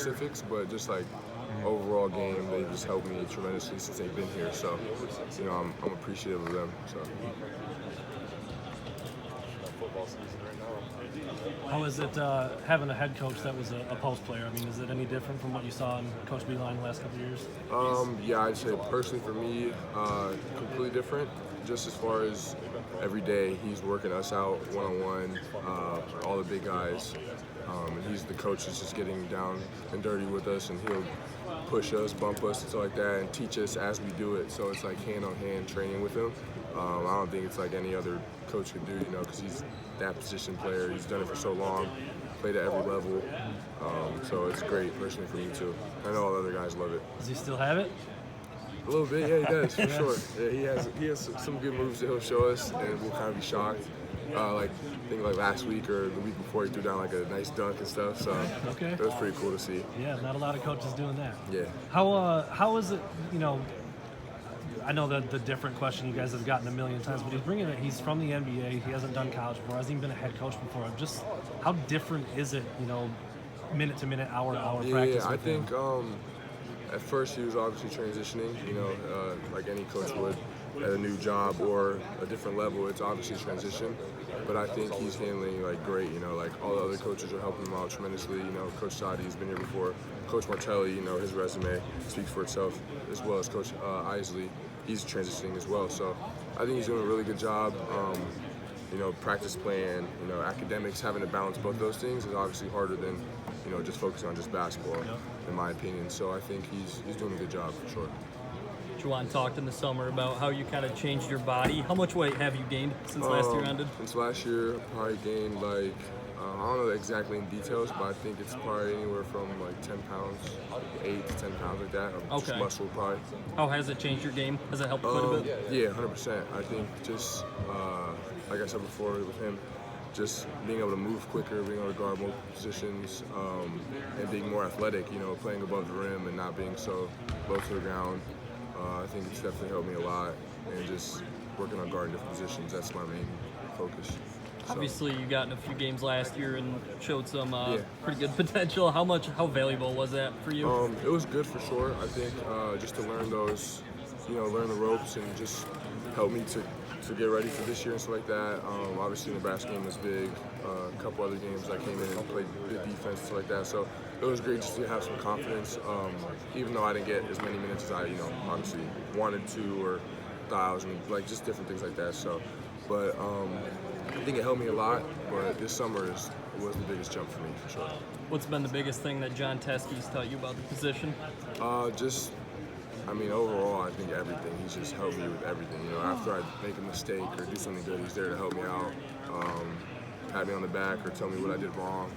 specifics, but just like overall game, they just helped me tremendously since they've been here. So, I'm appreciative of them. So. How is it having a head coach that was a post player? I mean, is it any different from what you saw in Coach Beeline the last couple of years? Yeah, I'd say personally for me, completely different. Just as far as every day, he's working us out one-on-one, all the big guys. And he's the coach that's just getting down and dirty with us, and he'll push us, bump us, and stuff like that, and teach us as we do it. So it's like hand-on-hand training with him. I don't think it's like any other coach could do, because he's that position player. He's done it for so long, played at every level. So it's great personally for me too. I know all the other guys love it. Does he still have it? A little bit, yeah, he does, for sure. Yeah, he has some good moves that he'll show us, and we'll kind of be shocked. I think last week or the week before, he threw down like a nice dunk and stuff. So okay. It was pretty cool to see. Yeah, not a lot of coaches doing that. Yeah. How is it? I know that the different question you guys have gotten a million times, but he's from the NBA. He hasn't done college before. Hasn't even been a head coach before. Just how different is it? Minute to minute, hour to hour practice. Yeah, I think at first he was obviously transitioning. Like any coach would at a new job or a different level. It's obviously a transition, but I think he's handling great. Like all the other coaches are helping him out tremendously. Coach Sadi's been here before. Coach Martelli, his resume speaks for itself, as well as Coach Isley. He's transitioning as well, so I think he's doing a really good job. Practice plan, academics, having to balance both those things is obviously harder than, just focusing on just basketball, in my opinion. So I think he's doing a good job for sure. Juwan talked in the summer about how you kind of changed your body. How much weight have you gained since last year ended? Since last year, I probably gained I don't know exactly in details, but I think it's probably anywhere from 10 pounds, 8 to 10 pounds like that. Okay. Just muscle probably. How has it changed your game? Has it helped quite a bit? Yeah, 100%. I think just, like I said before with him, just being able to move quicker, being able to guard more positions, and being more athletic, playing above the rim and not being so low to the ground. I think it's definitely helped me a lot, and just working on guarding different positions, that's my main focus. Obviously, you got in a few games last year and showed some pretty good potential. How valuable was that for you? It was good for sure. I think just to learn those, learn the ropes and just help me to get ready for this year and stuff like that. Obviously, the Nebraska game was big. A couple other games I came in and played good defense and stuff like that. So it was great just to have some confidence, even though I didn't get as many minutes as I, obviously wanted to or thought I was, just different things like that. So, but I think it helped me a lot. But this summer was the biggest jump for me for sure. What's been the biggest thing that John Teskey's taught you about the position? Overall, I think everything. He's just helped me with everything. After I make a mistake or do something good, he's there to help me out, pat me on the back or tell me what I did wrong.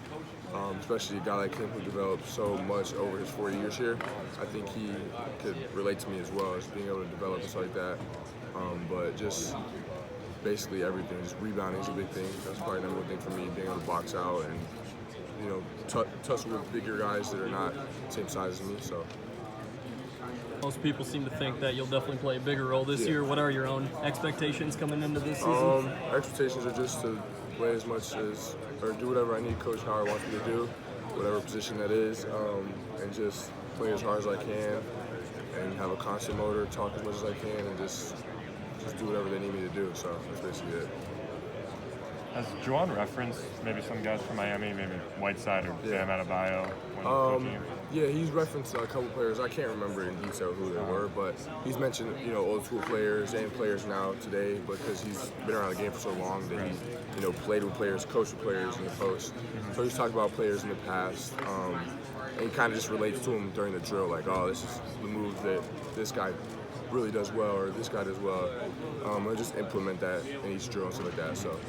Especially a guy like him who developed so much over his 4 years here. I think he could relate to me as well as being able to develop just like that. But just basically everything. Just rebounding is a big thing. That's probably the number one thing for me, being able to box out and tussle with bigger guys that are not the same size as me. So. Most people seem to think that you'll definitely play a bigger role this year. What are your own expectations coming into this season? Expectations are just to play as much as, or do whatever I need Coach Howard wants me to do, whatever position that is, and just play as hard as I can and have a constant motor, talk as much as I can, and just do whatever they need me to do. So that's basically it. Has Juwan referenced maybe some guys from Miami, maybe Whiteside or Bam Adebayo? Yeah, he's referenced a couple players. I can't remember in detail who they were, but he's mentioned old school players and players now today because he's been around the game for so long that he played with players, coached with players in the post. So he's talked about players in the past, and he kind of just relates to them during the drill, like, oh, this is the move that this guy really does well or this guy does well. And just implement that in each drill and stuff like that. So.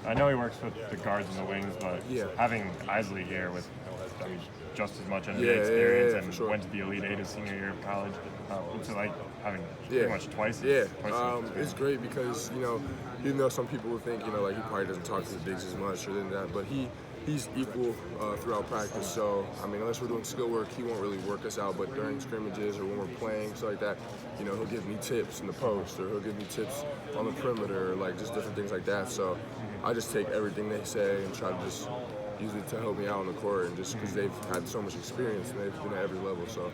I know he works with the guards and the wings, but having Isley here with just as much NBA experience and sure. went to the Elite Eight his senior year of college, what's it like having pretty much twice? It's great because even though some people would think he probably doesn't talk to the bigs as much or than that, but he's equal throughout practice. So unless we're doing skill work, he won't really work us out. But during scrimmages or when we're playing, stuff like that, he'll give me tips in the post or he'll give me tips on the perimeter, just different things like that. So I just take everything they say and try to just usually to help me out on the court, and just because they've had so much experience and they've been at every level. So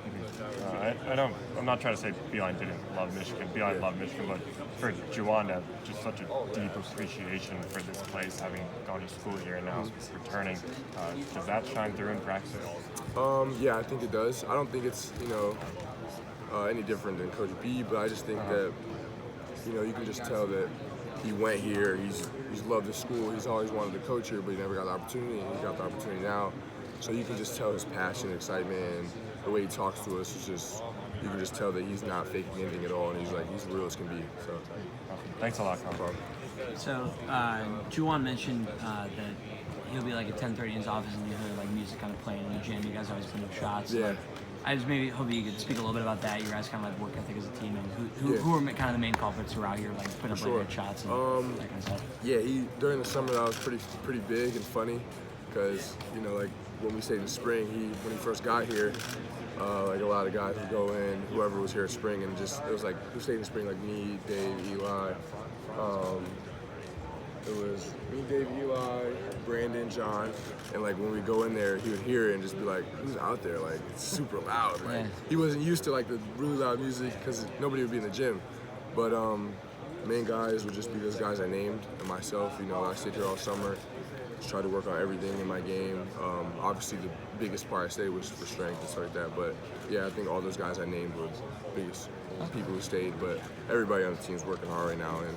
I'm not trying to say Beeline didn't love Michigan. Beeline loved Michigan, but for Juwan to have just such a deep appreciation for this place, having gone to school here and now returning, does that shine through in practice? Yeah, I think it does. I don't think it's any different than Coach B, but I just think that you can just tell that he went here. He's loved the school. He's always wanted to coach here, but he never got the opportunity, and he got the opportunity now. So you can just tell his passion, excitement, and the way he talks to us is just, you can just tell that he's not faking anything at all, and he's real as can be. So thanks a lot, Colin. So Juwan mentioned that he'll be like at 10:30 in his office, and you hear like music kind of playing in the gym. You guys always put up shots. Yeah. Like, I just maybe hope you could speak a little bit about that. You guys kind of like work ethic as a team, and who are kind of the main culprits who are out here like putting up like good shots and that kind of stuff. Yeah, during the summer that was pretty big and funny, because like when we stayed in spring, when he first got here, like a lot of guys would go in, whoever was here in spring, and just it was like who stayed in spring, like me, Dave, Eli. It was me, Dave, Eli, Brandon, John, and like when we go in there, he would hear it and just be like, "Who's out there?" Like it's super loud. Like he wasn't used to like the really loud music because nobody would be in the gym. But main guys would just be those guys I named and myself. I stayed here all summer, just tried to work on everything in my game. Obviously, the biggest part I stayed was for strength and stuff like that. But yeah, I think all those guys I named were the biggest people who stayed. But everybody on the team's working hard right now and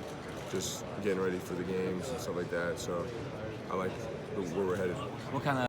just getting ready for the games and stuff like that. So I like where we're headed. What kind of